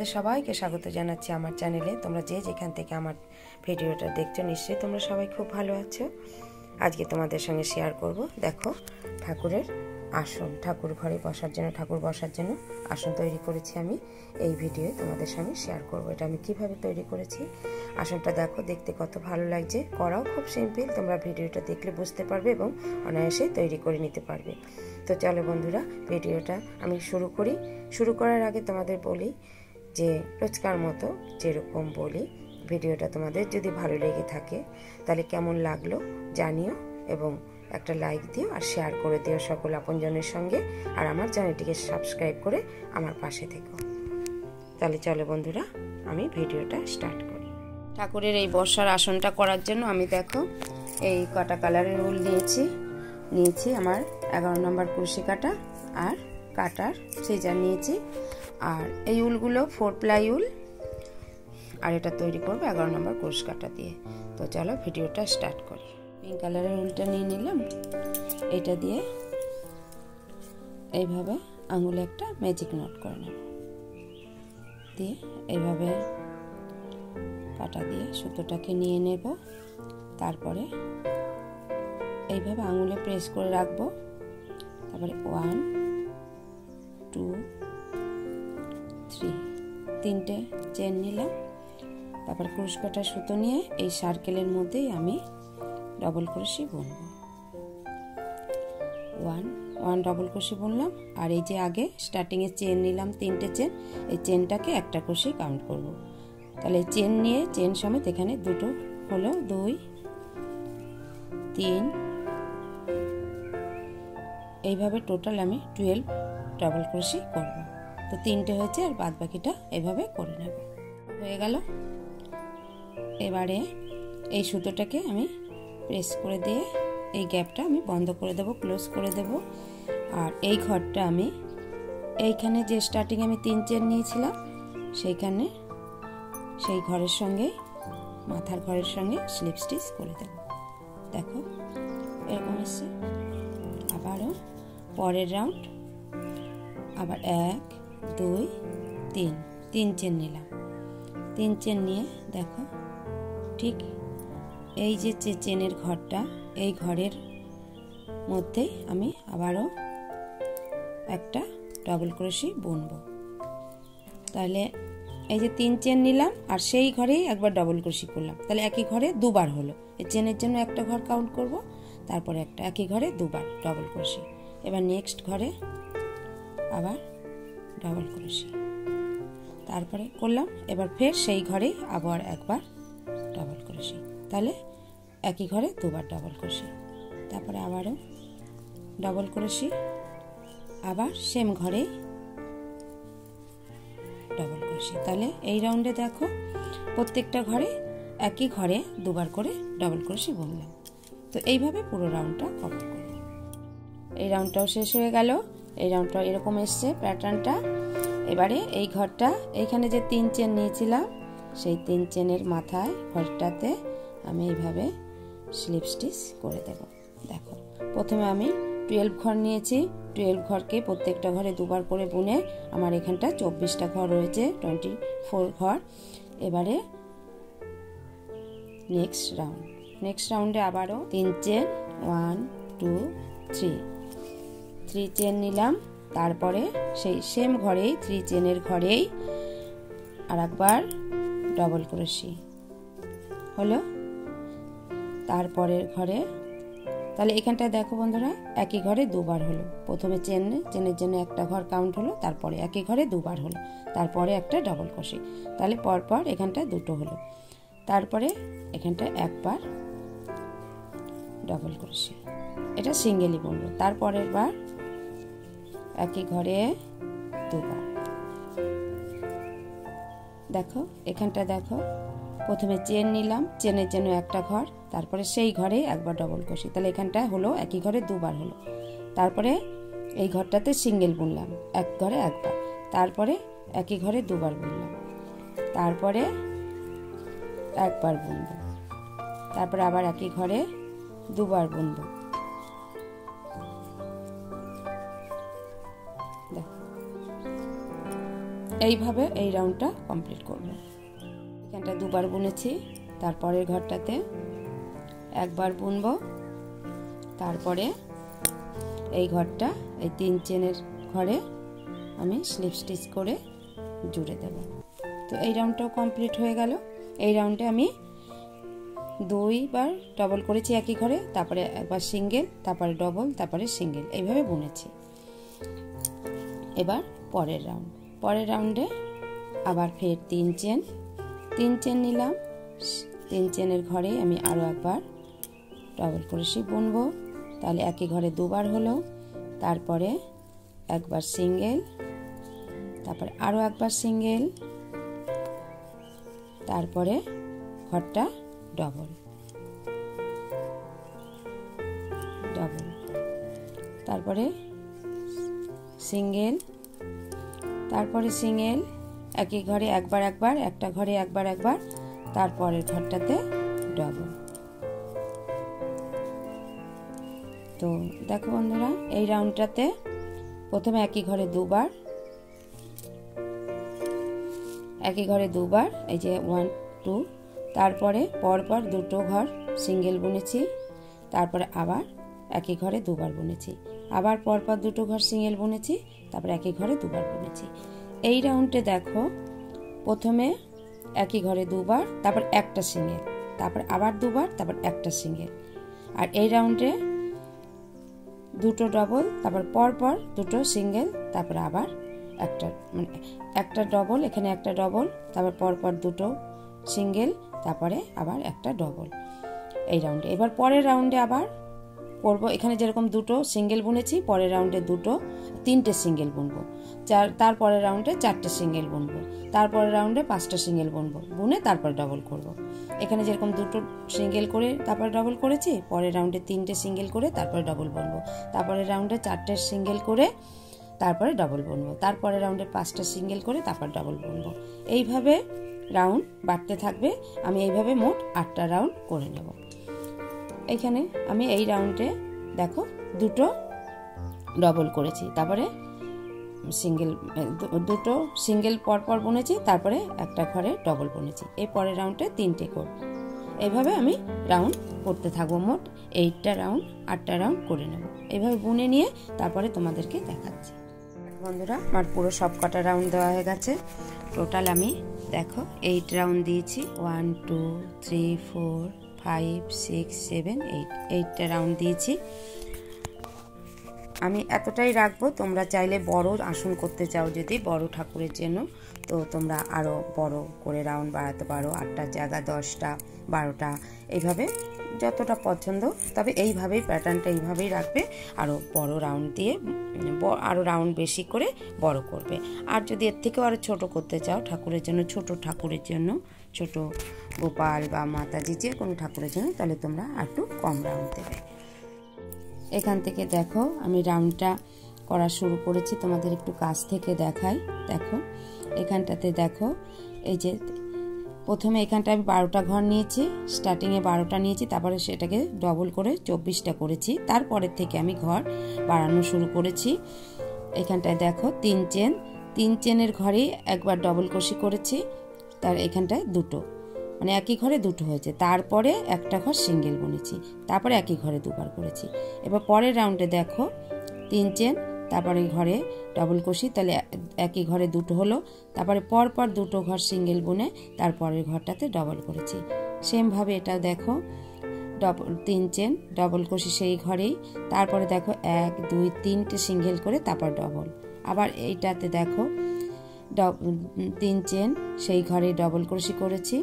তোমাদের সবাইকে স্বাগত জানাচ্ছি আমার চ্যানেলে। তোমরা যে যেখান থেকে আমার ভিডিওটা দেখছো নিশ্চয়ই তোমরা সবাই খুব ভালো আছো। আজকে তোমাদের সঙ্গে শেয়ার করব, দেখো ঠাকুরের আসন, ঠাকুর ঘরে বসার জন্য, ঠাকুর বসার জন্য আসন তৈরি করেছি আমি। এই ভিডিওয়ে তোমাদের সঙ্গে শেয়ার করব এটা আমি কিভাবে তৈরি করেছি। আসনটা দেখো, দেখতে কত ভালো লাগছে, করাও খুব সিম্পল। তোমরা ভিডিওটা দেখলে বুঝতে পারবে এবং অনায়াসে তৈরি করে নিতে পারবে। তো চলো বন্ধুরা, ভিডিওটা আমি শুরু করি। শুরু করার আগে তোমাদের বলি যে রোজকার মতো যেরকম বলি, ভিডিওটা তোমাদের যদি ভালো লেগে থাকে তাহলে কেমন লাগলো জানিও এবং একটা লাইক দিও আর শেয়ার করে দিও সকল আপনজনের সঙ্গে, আর আমার চ্যানেলটিকে সাবস্ক্রাইব করে আমার পাশে থেকো। তাহলে চলো বন্ধুরা, আমি ভিডিওটা স্টার্ট করি। ঠাকুরের এই বসার আসনটা করার জন্য আমি দেখো এই কটা কালারের উল নিয়েছি আমার 11 নম্বর কুরসি কাটা আর কাটার সিজার নিয়েছি। আর এই উলগুলো 4 প্লাই উল, আর এটা তৈরি করবো 11 নম্বর কুরসি কাটা দিয়ে। তো চলো ভিডিওটা স্টার্ট করি। পিঙ্ক কালারের উলটা নিয়ে নিলাম, এটা দিয়ে এইভাবে আঙুলে একটা ম্যাজিক নট করে নেব, দিয়ে এইভাবে কাটা দিয়ে সুতোটাকে নিয়ে নেব। তারপরে এইভাবে আঙুলে প্রেস করে রাখবো। তারপরে 1 2 3 তিনটে চেন নিলাম। তারপর ক্রুশ কাটা সুতো নিয়ে এই সার্কেলের মধ্যেই আমি ডবল ক্রোশি বুনবো। 1 ডবল ক্রোশি বুনলাম। আর এই যে আগে স্টার্টিং এ চেন নিলাম 3টে চেন, এই চেনটাকে একটা ক্রোশি কাউন্ট করব। তাহলে চেন নিয়ে চেন সমেত এখানে দুটো হলো, 2 3, এইভাবে টোটাল আমি 12 ডবল ক্রোশি করব। তো 3টে হয়েছে, আর বাদ বাকিটা এইভাবে করে নেব। হয়ে গেল। এবারে এই সুতোটাকে আমি প্রেস করে দিয়ে এই গ্যাপটা আমি বন্ধ করে দেব, ক্লোজ করে দেব। আর এই ঘরটা আমি এইখানে যে স্টার্টিং আমি 3 চেন নিয়েছিলাম সেইখানে সেই ঘরের সঙ্গে মাথার ঘরের সঙ্গে স্লিপ স্টিচ করে দেব। দেখো এরকম এসছে। আবারও পরের রাউন্ড আবার 1 2 3 চেন নিলাম। 3 চেন নিয়ে দেখো ঠিক এই যে চেনের ঘরটা, এই ঘরের মধ্যেই আমি আবারও একটা ডবল ক্রোশি বুনবো। তাহলে এই যে 3 চেন নিলাম আর সেই ঘরেই একবার ডবল ক্রোশি করলাম, তাহলে একই ঘরে দুবার হলো। এই চেনের জন্য একটা ঘর কাউন্ট করব, তারপরে একটা একই ঘরে দুবার ডবল ক্রোশি। এবার নেক্সট ঘরে আবার ডবল ক্রোশি, তারপরে করলাম। এবার ফের সেই ঘরেই আবার একবার ডবল ক্রোশি, তাহলে একই ঘরে দুবার ডবল ক্রোশি। তারপরে আবারও ডবল ক্রোশি, আবার সেম ঘরেই ডবল ক্রোশি। তাহলে এই রাউন্ডে দেখো প্রত্যেকটা ঘরে একই ঘরে দুবার করে ডবল ক্রোশি বুনলাম। তো এইভাবে পুরো রাউন্ডটা কভার করব। এই রাউন্ডটাও শেষ হয়ে গেল। এই রাউন্ডটা এরকম এসছে প্যাটার্নটা। এবারে এই ঘরটা, এইখানে যে 3 চেন নিয়েছিলাম সেই 3 চেনের মাথায় ঘরটাতে আমি এইভাবে স্লিপ স্টিচ করে দেব। দেখো প্রথমে আমি 12 ঘর নিয়েছি, 12 ঘরকে প্রত্যেকটা ঘরে দুবার করে বুনে আমার এখানটা 24টা ঘর রয়েছে, 24 ঘর। এবারে নেক্সট রাউন্ডে আবারও 3 চেন 1 2 3 চেন নিলাম। তারপরে সেই সেম ঘরেই 3 চেনের ঘরেই আর একবার ডবল ক্রোশি হলো। তারপরের ঘরে, তাহলে এখানটায় দেখো বন্ধুরা একই ঘরে দুবার হলো। প্রথমে চেনের জন্য একটা ঘর কাউন্ট হলো, তারপরে একই ঘরে দুবার হলো, তারপরে একটা ডবল ক্রোশি। তাহলে পরপর এখানটায় দুটো হলো, তারপরে এখানটায় একবার ডবল ক্রোশি। এটা সিঙ্গেলই বুনবো। তারপরের বার একই ঘরে দুবার। দেখো এখানটা দেখো প্রথমে চেন নিলাম, চেনের জন্য একটা ঘর, তারপরে সেই ঘরে একবার ডবল ক্রোশি। তাহলে এখানটা হলো একই ঘরে দুবার হলো। তারপরে এই ঘরটাতে সিঙ্গেল বুনলাম, এক ঘরে একবার, তারপরে একই ঘরে দুবার বুনলাম, তারপরে একবার বুনবো, তারপরে আবার একই ঘরে দুবার বুনবো। এইভাবে এই রাউন্ডটা কমপ্লিট করব। এখানটা দুবার বুনেছি, তারপরের ঘরটাতে একবার বুনবো, তারপরে এই ঘরটা এই 3 চেনের ঘরে আমি স্লিপ স্টিচ করে জুড়ে দেব। তো এই রাউন্ডটাও কমপ্লিট হয়ে গেল। এই রাউন্ডে আমি 2 বার ডবল করেছি একই ঘরে, তারপরে একবার সিঙ্গেল, তারপরে ডবল, তারপরে সিঙ্গেল, এইভাবে বুনেছি। এবার পরের রাউন্ডে আবার ফের 3 চেন নিলাম। 3 চেনের ঘরে আমি আরও একবার ডবল ক্রোশে বুনবো, তাহলে একই ঘরে 2 বার হলো। তারপরে একবার সিঙ্গেল, তারপরে আরও একবার সিঙ্গেল, তারপরে ঘরটা ডবল, তারপরে সিঙ্গেল, তারপরে সিঙ্গেল, একই ঘরে একবার, একটা ঘরে একবার, তারপরের ঘরটাতে ডবল। তো দেখো বন্ধুরা, এই রাউন্ডটাতে প্রথমে একই ঘরে 2 বার, এই যে 1 2, তারপরে পরপর 2টো ঘর সিঙ্গেল বুনেছি, তারপরে আবার একই ঘরে 2 বার বুনেছি, আবার পরপর 2টো ঘর সিঙ্গেল বুনেছি, তারপরে একই ঘরে 2 বার বুনেছি। এই রাউন্ডে দেখো প্রথমে একই ঘরে 2 বার, তারপর একটা সিঙ্গেল, তারপর আবার 2 বার, তারপর একটা সিঙ্গেল। আর এই রাউন্ডে 2টো ডবল, তারপর পরপর 2টো সিঙ্গেল, তারপর আবার একটা ডবল, এখানে একটা ডবল, তারপর পরপর 2টো সিঙ্গেল, তারপরে আবার একটা ডবল এই রাউন্ডে। এবার পরের রাউন্ডে আবার করব, এখানে যেরকম 2টো সিঙ্গেল বুনেছি, পরের রাউন্ডে 3টে সিঙ্গেল বুনবো, তারপরের রাউন্ডে 4টে সিঙ্গেল বুনবো, তারপরের রাউন্ডে 5টা সিঙ্গেল বুনবো, বুনে তারপর ডবল করব। এখানে যেরকম 2টো সিঙ্গেল করে তারপরে ডবল করেছি, পরের রাউন্ডে 3টে সিঙ্গেল করে তারপরে ডবল বুনবো, তারপরের রাউন্ডে 4টে সিঙ্গেল করে তারপরে ডবল বুনবো, তারপরের রাউন্ডে 5টা সিঙ্গেল করে তারপর ডবল বুনবো। এইভাবে রাউন্ড বাড়তে থাকবে। আমি এইভাবে মোট 8টা রাউন্ড করে নেব। এখানে আমি এই রাউন্ডে দেখো 2টো ডবল করেছি, তারপরে দুটো সিঙ্গেল পরপর বুনেছি, তারপরে একটা ঘরে ডবল বুনেছি। এই পরের রাউন্ডে 3টে করব। এইভাবে আমি রাউন্ড করতে থাকবো। মোট 8টা রাউন্ড, 8টা রাউন্ড করে নেব। এইভাবে বুনে নিয়ে তারপরে তোমাদেরকে দেখাচ্ছি। বন্ধুরা, আমার পুরো সব কটা রাউন্ড দেওয়া হয়ে গেছে। টোটাল আমি দেখো 8 রাউন্ড দিয়েছি। 1 2 3 4 5 6 7 8, 8টা রাউন্ড দিয়েছি। আমি এতটাই রাখবো। তোমরা চাইলে বড় আসন করতে চাও, যদি বড় ঠাকুরের জন্য, তো তোমরা আরও বড় করে রাউন্ড বাড়াতে পারো। 8টার জায়গা 10টা 12টা, এইভাবে যতটা পছন্দ। তবে এইভাবেই প্যাটার্নটা এইভাবেই রাখবে। আরও বড় রাউন্ড দিয়ে আরও রাউন্ড বেশি করে বড় করবে। আর যদি এর থেকেও আরও ছোট করতে চাও ঠাকুরের জন্য, ছোট ঠাকুরের জন্য, ছোট গোপাল বা মাতাজি যে কোনো ঠাকুরের জন্য, তাহলে তোমরা একটু কম রাউন্ড দেবে। এখান থেকে দেখো আমি রাউন্ডটা করা শুরু করেছি। তোমাদের একটু কাছ থেকে দেখাই। দেখো এখানটাতে দেখো, এই যে প্রথমে এখানটা আমি 12টা ঘর নিয়েছি, স্টার্টিংয়ে 12টা নিয়েছি, তারপরে সেটাকে ডবল করে 24টা করেছি। তারপরের থেকে আমি ঘর বাড়ানো শুরু করেছি। এখানটায় দেখো 3 চেনের ঘরে একবার ডবল ক্রোশে করেছি, তার এখানটায় 2টো, মানে একই ঘরে 2টো হয়েছে। তারপরে একটা ঘর সিঙ্গেল বুনেছি, তারপরে একই ঘরে 2বার করেছি। এবার পরের রাউন্ডে দেখো 3 চেন, তারপরে ঘরে ডবল ক্রোশে, তাহলে একই ঘরে 2টো হলো। তারপরে পরপর 2টো ঘর সিঙ্গেল বুনে তারপরের ঘরটাতে ডবল করেছি। সেমভাবে এটা দেখো 3 চেন ডবল ক্রোশে সেই ঘরেই, তারপরে দেখো 1 2 3টে সিঙ্গেল করে তারপর ডবল। আবার এইটাতে দেখো 3 চেন সেই ঘরে ডবল ক্রোশে করেছি,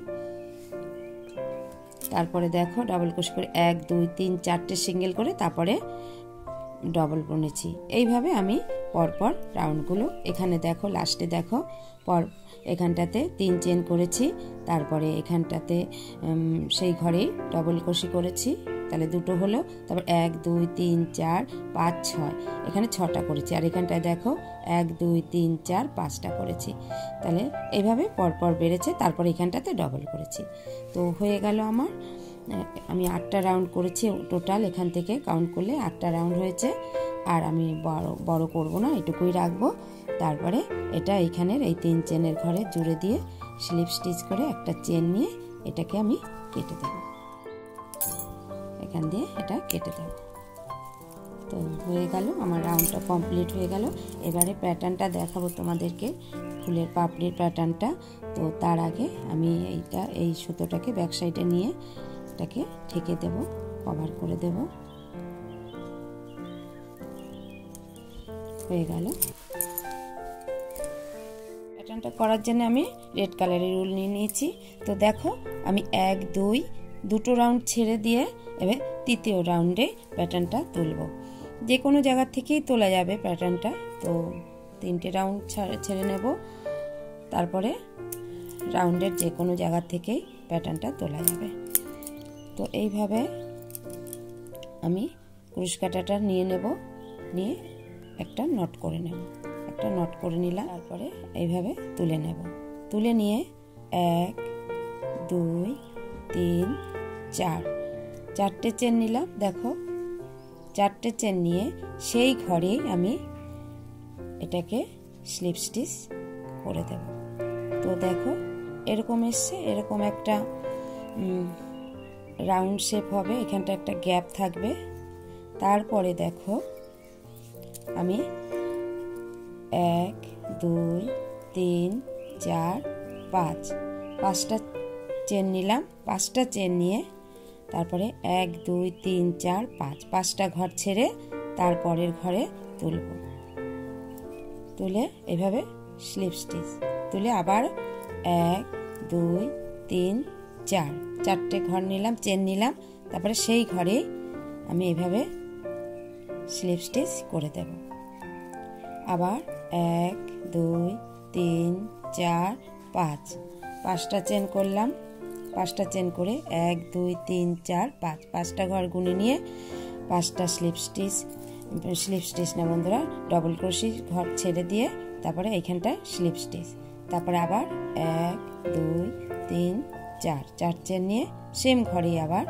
তারপরে দেখো ডবল ক্রোশে করে 1 2 3 4টে সিঙ্গেল করে তারপরে ডবল বুনেছি। এইভাবে আমি পরপর রাউন্ডগুলো, এখানে দেখো লাস্টে দেখো এখানটাতে 3 চেন করেছি, তারপরে এখানটাতে সেই ঘরেই ডবল ক্রোশে করেছি, তাহলে 2টো হলো। তারপর 1 2 3 4 5 6, এখানে 6টা করেছি। আর এখানটায় দেখো 1 2 3 4 5টা করেছি। তাহলে এইভাবে পরপর বেড়েছে। তারপর এখানটাতে ডবল করেছি। তো হয়ে গেল আমার, আমি 8টা রাউন্ড করেছি টোটাল। এখান থেকে কাউন্ট করলে 8টা রাউন্ড হয়েছে। আর আমি বড় করব না, এটুকুই রাখবো। তারপরে এটা এইখানের এই 3 চেনের ঘরে জুড়ে দিয়ে স্লিপ স্টিচ করে একটা চেন নিয়ে এটাকে আমি কেটে দেব। এখান দিয়ে এটা কেটে দেব। তো হয়ে গেল, আমার রাউন্ডটা কমপ্লিট হয়ে গেল। এবারে প্যাটার্নটা দেখাবো তোমাদেরকে, ফুলের পাপড়ির প্যাটার্নটা। তো তার আগে আমি এই সুতোটাকে ব্যাক সাইডে নিয়ে এটাকে ঠেকে দেব, কভার করে দেব। হয়ে গেল। প্যাটার্নটা করার জন্য আমি রেড কালারের উল নিয়ে নিয়েছি। তো দেখো আমি 1 2 দুটো রাউন্ড ছেড়ে দিয়ে এবার তৃতীয় রাউন্ডে প্যাটার্নটা তুলব। যে কোনো জায়গা থেকেই তোলা যাবে প্যাটার্নটা। তো 3টে রাউন্ড ছেড়ে নেব, তারপরে রাউন্ডের যে কোনো জায়গা থেকেই প্যাটার্নটা তোলা যাবে। তো এইভাবে আমি ক্রুশ কাঁটাটা নিয়ে নেব, নিয়ে একটা নট করে নেব। একটা নট করে নিলাম, তারপরে এইভাবে তুলে নেব। তুলে নিয়ে 1 2 3 4 4টে চেন নিলাম। দেখো 4টে চেন নিয়ে সেই ঘরেই আমি এটাকে স্লিপ স্টিচ করে দেব। তো দেখো এরকম এসছে, এরকম একটা রাউন্ড শেপ হবে, এখানটা একটা গ্যাপ থাকবে। তারপরে দেখো আমি 1 2 3 4 5 5টা চেন নিলাম। 5টা চেন নিয়ে তারপরে 1 2 3 4 5 5টা ঘর ছেড়ে তারপরের ঘরে তুলব। তুলে এভাবে স্লিপ স্টিচ তুলে আবার 1 2 3 4 4টে ঘর নিলাম, চেন নিলাম। তারপরে সেই ঘরে আমি এভাবে স্লিপ স্টিচ করে দেব। আবার 1 2 3 4 5 5টা চেন করলাম। 5টা চেন করে 1 2 3 4 5 5টা ঘর গুনে নিয়ে 5টা স্লিপ স্টিচ না বন্ধুরা, ডবল ক্রোশি ঘর ছেড়ে দিয়ে তারপরে এইখানটা স্লিপ স্টিচ। তারপরে আবার 1 2 3 4 4 চেন নিয়ে সেম ঘরেই আবার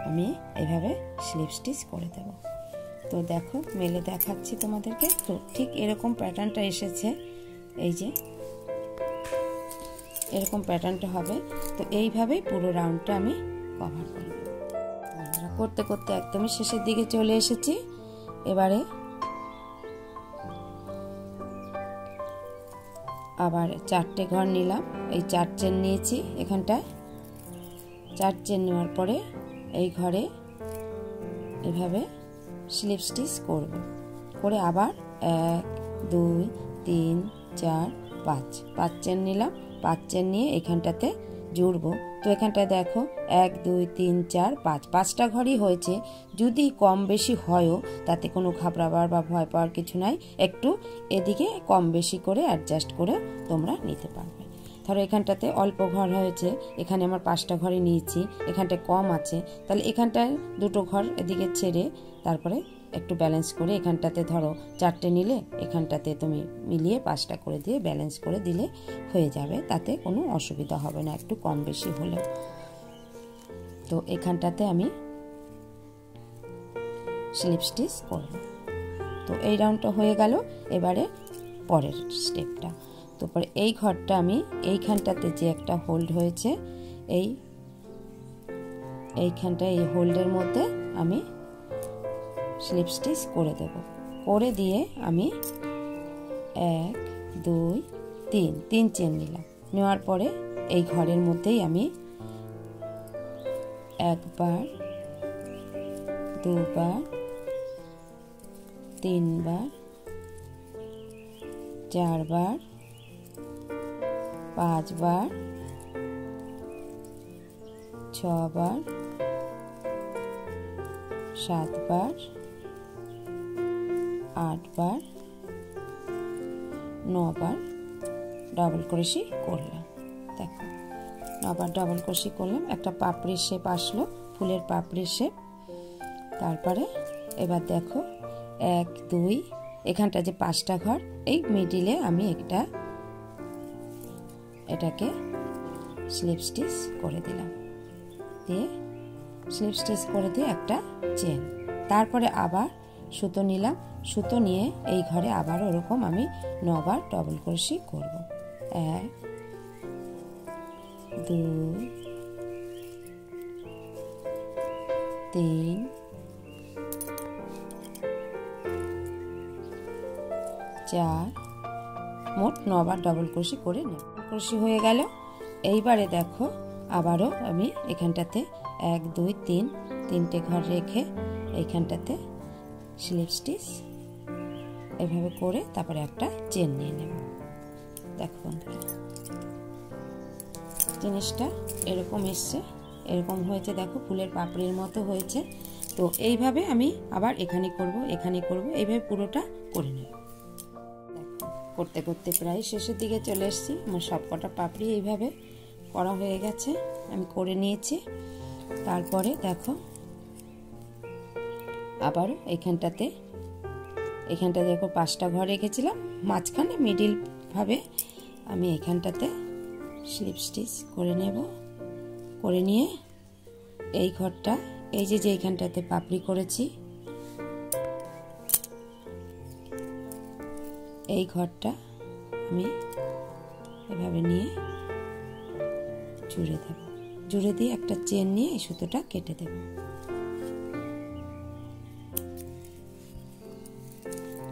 আমি এইভাবে স্লিপ স্টিচ করে দেব। তো দেখো মেলে দেখাচ্ছি তোমাদেরকে। তো ঠিক এরকম প্যাটার্নটা এসেছে, এই যে এরকম প্যাটার্নটা হবে। তো এইভাবেই পুরো রাউন্ডটা আমি কভার করব। করতে করতে একদমই শেষের দিকে চলে এসেছি। এবারে আবার 4টে ঘর নিলাম, এই 4 চেন নিয়েছি। এখানটায় 4 চেন নেওয়ার পরে এই ঘরে এভাবে স্লিপ স্টিচ করব। করে আবার 1 2 3 4 5 5 চেন নিলাম। 5 চেন নিয়ে এখানটাতে জুড়বো। তো এখানটায় দেখো 1 2 3 4 5 5টা ঘরই হয়েছে। যদি কম বেশি হয়ও তাতে কোনো ঘাবড়াবার বা ভয় পাওয়ার কিছু নাই। একটু এদিকে কম বেশি করে অ্যাডজাস্ট করে তোমরা নিতে পারবে। ধরো এখানটাতে অল্প ঘর হয়েছে, এখানে আমার 5টা ঘরই নিয়েছি, এখানটায় কম আছে, তাহলে এখানটায় 2টো ঘর এদিকে ছেড়ে তারপরে একটু ব্যালেন্স করে এখানটাতে ধরো 4টে নিলে এখানটাতে তুমি মিলিয়ে 5টা করে দিয়ে ব্যালেন্স করে দিলে হয়ে যাবে, তাতে কোনো অসুবিধা হবে না একটু কম বেশি হলে। তো এখানটাতে আমি স্লিপ স্টিচ করব। তো এই রাউন্ডটা হয়ে গেল। এবারে পরের স্টেপটা। তো পরে এই ঘরটা আমি এইখানটাতে যে একটা হোল্ড হয়েছে, এইখানটা এই হোল্ডের মধ্যে আমি স্লিপ স্টিচ করে দেব। করে দিয়ে আমি 1 2 3 চেন নিলাম। নেওয়ার পরে এই ঘরের মধ্যেই আমি একবার, দুবার, তিনবার, চারবার, পাঁচবার, ছবার, সাতবার, 8বার, 9বার ডাবল ক্রোশি করলাম। দেখো 9বার ডাবল ক্রোশি করলাম, একটা পাপড়ির শেপ আসলো, ফুলের পাপড়ির শেপ। তারপরে এবার দেখো 1 2 এখানটা যে 5টা ঘর, এই মিডিলে আমি এটাকে স্লিপ স্টিচ করে দিলাম। দিয়ে স্লিপ স্টিচ করে দিয়ে একটা চেন। তারপরে আবার সুতো নিলাম, সুতো নিয়ে এই ঘরে আবার ওরকম আমি 9 বার ডবল ক্রোশি করব। 1 2 3 4, মোট 9 বার ডবল ক্রোশি করে নেব। ক্রোশি হয়ে গেল। এইবারে দেখো আবারও আমি এখানটাতে 1 2 3 তিনটে ঘর রেখে এইখানটাতে স্লিপ স্টিচ এভাবে করে তারপরে একটা চেন নিয়ে নেব। দেখো বন্ধুরা, জিনিসটা এরকম এসছে, এরকম হয়েছে, দেখো ফুলের পাপড়ির মতো হয়েছে। তো এইভাবে আমি আবার এখানে করব, এখানে করব, এইভাবে পুরোটা করে নেব। করতে করতে প্রায় শেষের দিকে চলে এসেছি। আমার সবকটা পাপড়ি এইভাবে করা হয়ে গেছে, আমি করে নিয়েছি। তারপরে দেখো আবারও এখানটাতে দেখো 5টা ঘর রেখেছিলাম, মাঝখানে মিডিল ভাবে আমি এখানটাতে স্লিপ স্টিচ করে নেব। করে নিয়ে এই ঘরটা, এই যে এইখানটাতে পাপড়ি করেছি, এই ঘরটা আমি এভাবে নিয়ে জুড়ে দেব। জুড়ে দিয়ে একটা চেন নিয়ে এই সুতোটা কেটে দেব।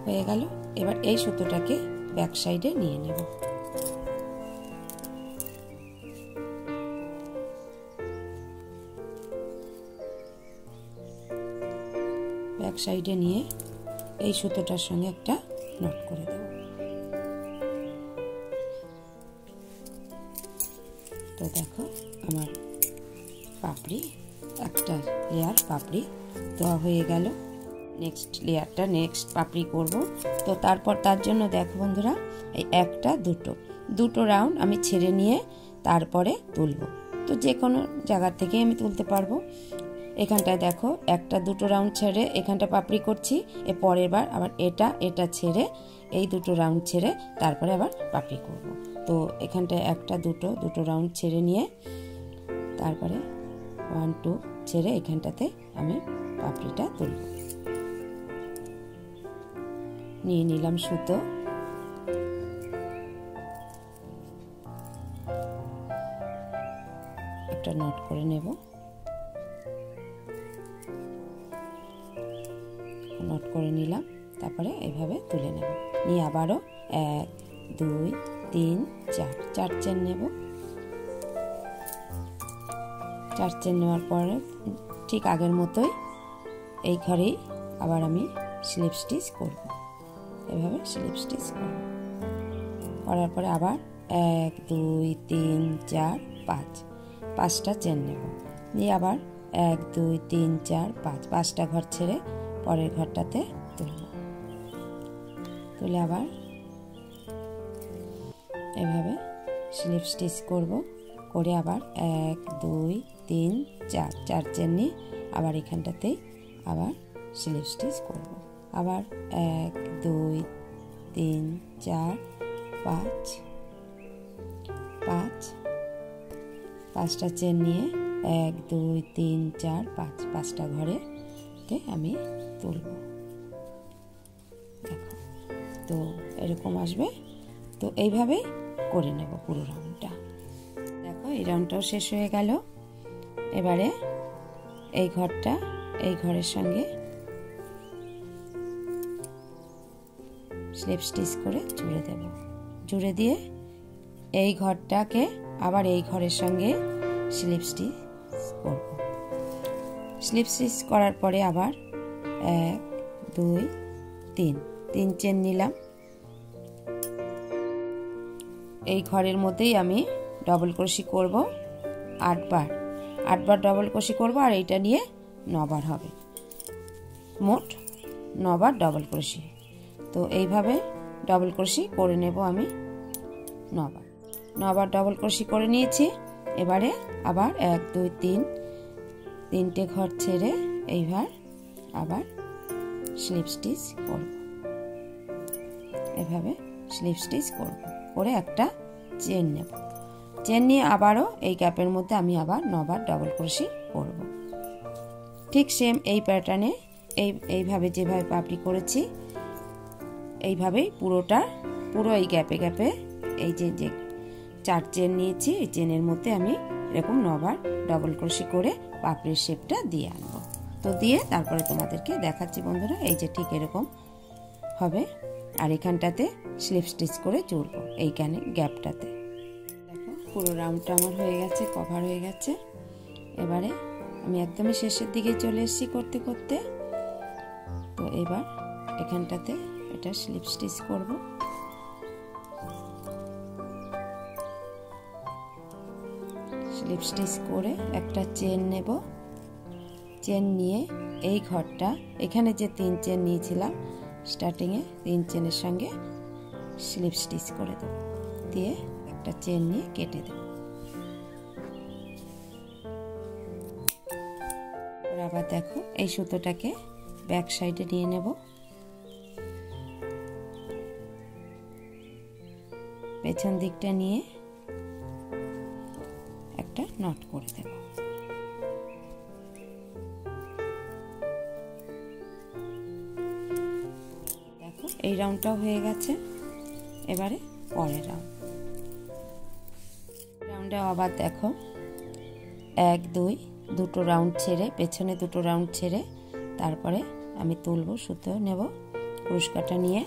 হয়ে গেল। এবার এই সুতোটাকে ব্যাক সাইডে নিয়ে নেব। ব্যাক সাইডে নিয়ে এই সুতোটার সঙ্গে একটা নট করে দেব। তো দেখো আমার পাপড়ি, একটা লেয়ার পাপড়ি দেওয়া হয়ে গেল। নেক্সট লেয়ারটা, নেক্সট পাপড়ি করব। তো তারপর তার জন্য দেখো বন্ধুরা, এই একটা দুটো রাউন্ড আমি ছেড়ে নিয়ে তারপরে তুলব। তো যে কোনো জায়গা থেকে আমি তুলতে পারবো। এখানটায় দেখো একটা দুটো রাউন্ড ছেড়ে এখানটা পাপড়ি করছি, এর পরের বার আবার এটা ছেড়ে এই দুটো রাউন্ড ছেড়ে তারপরে আবার পাপড়ি করব। তো এখানটায় একটা দুটো রাউন্ড ছেড়ে নিয়ে তারপরে 1 2 ছেড়ে এখানটাতে আমি পাপড়িটা তুলব। নিয়ে নিলাম সুতো, একটা নট করে নেব। নট করে নিলাম, তারপরে এইভাবে তুলে নেব। নিয়ে আবারও 1 2 3 4 চেন নেব। 4 চেন নেওয়ার পরে ঠিক আগের মতোই এই ঘরেই আবার আমি স্লিপ স্টিচ করব। এভাবে স্লিপ স্টিচ করব। করার পরে আবার 1 2 3 4 5 5টা চেন নেব। নিয়ে আবার 1 2 3 4 5 5টা ঘর ছেড়ে পরের ঘরটাতে তুলব। তুলে আবার এভাবে স্লিপ স্টিচ করব। করে আবার 1 2 3 4 চেন নিয়ে আবার এখানটাতেই আবার স্লিপ স্টিচ করব। আবার 1 2 3 4 5 5টা চেন নিয়ে 1 2 3 4 5 5টা ঘরে আমি তুলব। দেখো তো এরকম আসবে। তো এইভাবে করে নেব পুরো রাউন্ডটা। দেখো এই রাউন্ডটাও শেষ হয়ে গেল। এবারে এই ঘরটা এই ঘরের সঙ্গে স্লিপ স্টিচ করে জুড়ে দেব। জুড়ে দিয়ে এই ঘরটাকে আবার এই ঘরের সঙ্গে স্লিপ স্টিচ করব। স্লিপ স্টিচ করার পরে আবার 1 2 3 চেন নিলাম। এই ঘরের মধ্যেই আমি ডবল ক্রোশি করব 8 বার ডবল ক্রোশি করব। আর এইটা নিয়ে 9 বার হবে, মোট 9 বার ডবল ক্রোশি। তো এইভাবে ডবল ক্রোশি করে নেব আমি 9 বার ডবল ক্রোশি করে নিয়েছি। এবারে আবার 1 2 3 তিনটে ঘর ছেড়ে এইবার আবার স্লিপ স্টিচ করব। এভাবে স্লিপ স্টিচ করব, করে একটা চেন নেব। চেন নিয়ে আবারও এই গ্যাপের মধ্যে আমি আবার 9 বার ডবল ক্রোশি করব। ঠিক সেম এই প্যাটার্নে এইভাবে যেভাবে পাপড়ি করেছি এইভাবেই পুরো এই গ্যাপে গ্যাপে এই যে 4 চেন নিয়েছি, এই চেনের মধ্যে আমি এরকম 9 বার ডবল ক্রোশি করে পাপড়ির শেপটা দিয়ে আনবো। তো দিয়ে তারপরে তোমাদেরকে দেখাচ্ছি বন্ধুরা, এই যে ঠিক এরকম হবে। আর এখানটাতে স্লিপ স্টিচ করে জুড়বো এইখানে গ্যাপটাতে। দেখো পুরো রাউন্ডটা আমার হয়ে গেছে, কভার হয়ে গেছে। এবারে আমি একদমই শেষের দিকে চলে এসেছি করতে করতে। তো এবার এখানটাতে এটা স্লিপ স্টিচ করব। স্লিপ স্টিচ করে একটা চেন নেব। চেন নিয়ে এই ঘরটা এখানে যে 3 চেন নিয়েছিলাম স্টার্টিংয়ে, 3 চেনের সঙ্গে স্লিপ স্টিচ করে দেব, দিয়ে একটা চেন নিয়ে কেটে দেব। আবার দেখো এই সুতোটাকে ব্যাক সাইডে নিয়ে নেব, পেছন দিকটা নিয়ে একটা নট করে দেব। দেখো এই রাউন্ডটাও হয়ে গেছে। এবারে পরের রাউন্ডে আবার দেখো 1 2 দুটো রাউন্ড ছেড়ে, পেছনে দুটো রাউন্ড ছেড়ে তারপরে আমি তুলবো, সুতো নেব, ক্রুশ কাটা নিয়ে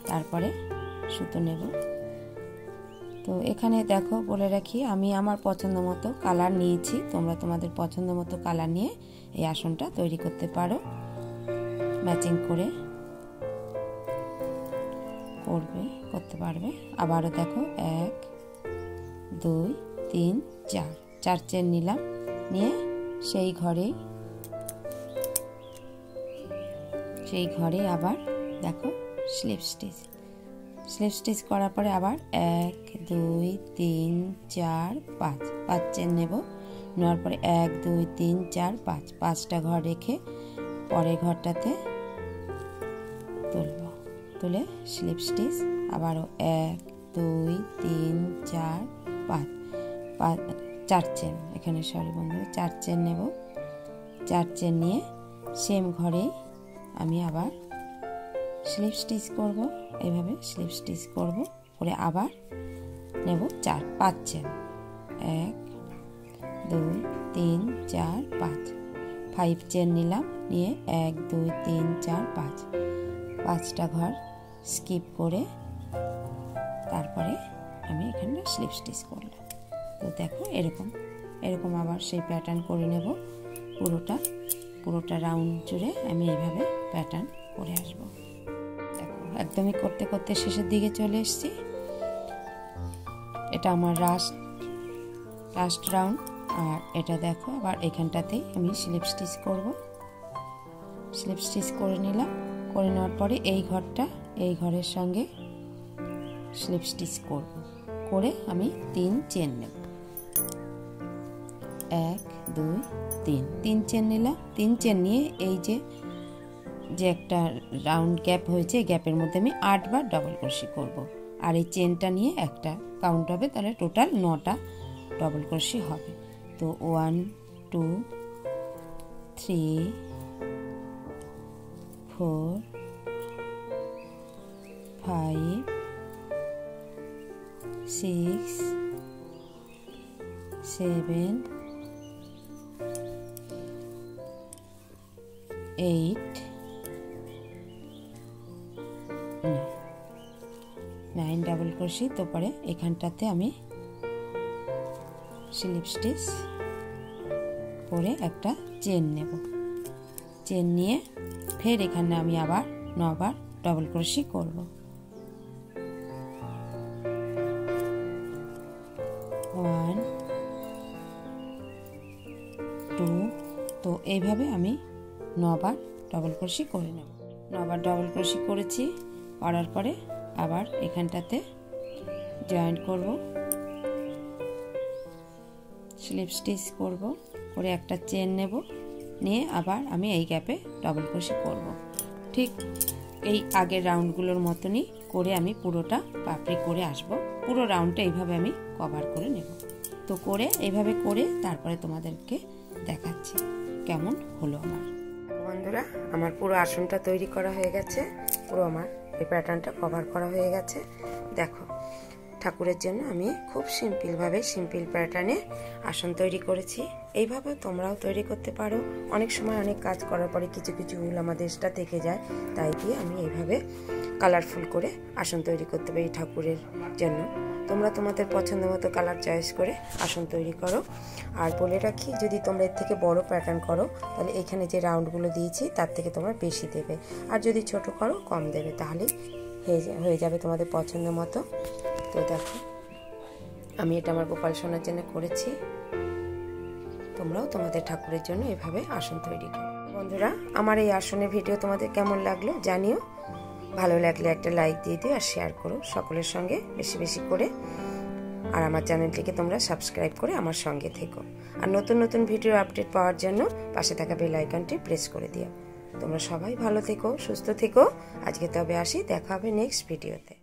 তারপরে সুতো নেব। তো এখানে দেখো বলে রাখি, আমি আমার পছন্দ মতো কালার নিয়েছি, তোমরা তোমাদের পছন্দ মতো কালার নিয়ে এই আসনটা তৈরি করতে পারো, ম্যাচিং করে করতে পারবে। আবারও দেখো 1 2 3 4 চেন নিলাম, নিয়ে সেই ঘরে আবার দেখো স্লিপ স্টিচ করার পরে আবার 1 2 3 4 5 চেন নেব। নেওয়ার পরে 1 2 3 4 5টা ঘর রেখে পরের ঘরটাতে তুলে স্লিপ স্টিচ আবারও 1 2 3 4 5 4 চেন, এখানে সরি বন্ধুরা 4 চেন নেব। 4 চেন নিয়ে সেম ঘরেই আমি আবার স্লিপ স্টিচ করব, এইভাবে স্লিপ স্টিচ করব করে আবার নেব 5 চেন, 1 2 3 4 5 চেন নিলাম, নিয়ে 1 2 3 4 5টা ঘর স্কিপ করে তারপরে আমি এখানে স্লিপ স্টিচ করলাম। তো দেখো এরকম আবার সেই প্যাটার্ন করে নেব। পুরোটা রাউন্ড জুড়ে আমি এইভাবে প্যাটার্ন করে আসব। দেখো একদমই করতে করতে শেষের দিকে চলে এসেছি। এটা আমার লাস্ট রাউন্ড। আর এটা দেখো আবার এখানটাতেই আমি স্লিপ স্টিচ করব। স্লিপ স্টিচ করে নিলাম, করে নেওয়ার পরে এই ঘরের সঙ্গে স্লিপ স্টিচ করে আমি 3 চেন নেব। 1 2 3 চেন নিলাম। 3 চেন নিয়ে এই যে একটা রাউন্ড গ্যাপ হয়েছে, গ্যাপের মধ্যে আমি 8 বার ডবল ক্রোশি করব। আর এই চেনটা নিয়ে একটা কাউন্ট হবে, তাহলে টোটাল 9টা ডবল ক্রোশি হবে। তো 1 2 3 4 5 6 7 8 9 ডাবল ক্রোশি। তো পরে এখানটাতে আমি স্লিপ স্টিচ করে একটা চেন নেব। চেন নিয়ে ফের এখানে আমি আবার 9 বার ডবল ক্রোশি করব। 1 2। তো এইভাবে আমি 9 বার ডবল ক্রোশি করে নেব। 9 বার ডবল ক্রোশি করেছি, করার পরে আবার এখানটাতে জয়েন্ট করব, স্লিপ স্টিচ করব, করে একটা চেন নেব, নিয়ে আবার আমি এই গ্যাপে ডবল ক্রোশি করব। ঠিক এই আগের রাউন্ডগুলোর মতনই করে আমি পুরোটা পাপড়ি করে আসব। পুরো রাউন্ডটা এইভাবে আমি কভার করে নেব। তো এইভাবে করে তারপরে তোমাদেরকে দেখাচ্ছি কেমন হলো আমার। বন্ধুরা বন্ধুরা, আমার পুরো আসনটা তৈরি করা হয়ে গেছে, পুরো আমার এই প্যাটার্নটা কভার করা হয়ে গেছে। দেখো, ঠাকুরের জন্য আমি খুব সিম্পল প্যাটার্নে আসন তৈরি করেছি। এইভাবে তোমরাও তৈরি করতে পারো। অনেক সময় অনেক কাজ করার পরে কিছু ভুল আমাদের এক্সট্রা থেকে যায়, তাই দিয়ে আমি এইভাবে কালারফুল করে আসন তৈরি করতে পারি ঠাকুরের জন্য। তোমরা তোমাদের পছন্দ মতো কালার চয়েস করে আসন তৈরি করো। আর বলে রাখি, যদি তোমরা এর থেকে বড় প্যাটার্ন করো তাহলে এখানে যে রাউন্ডগুলো দিয়েছি তার থেকে তোমরা বেশি দেবে, আর যদি ছোট করো কম দেবে, তাহলেই হয়ে যাবে তোমাদের পছন্দ মতো। তো দেখো, আমি এটা আমার গোপাল সোনার জন্য করেছি। তোমরাও তোমাদের ঠাকুরের জন্য এভাবে আসন তৈরি করো। বন্ধুরা, আমার এই আসনের ভিডিও তোমাদের কেমন লাগলো জানিও। ভালো লাগলে একটা লাইক দিয়ে দিও আর শেয়ার করো সকলের সঙ্গে বেশি করে। আর আমার চ্যানেলটিকে তোমরা সাবস্ক্রাইব করে আমার সঙ্গে থেকো। আর নতুন ভিডিও আপডেট পাওয়ার জন্য পাশে থাকা বেল আইকনটি প্রেস করে দিও। তোমরা সবাই ভালো থেকো, সুস্থ থেকো। আজকে তবে আসি, দেখা হবে নেক্সট ভিডিওতে।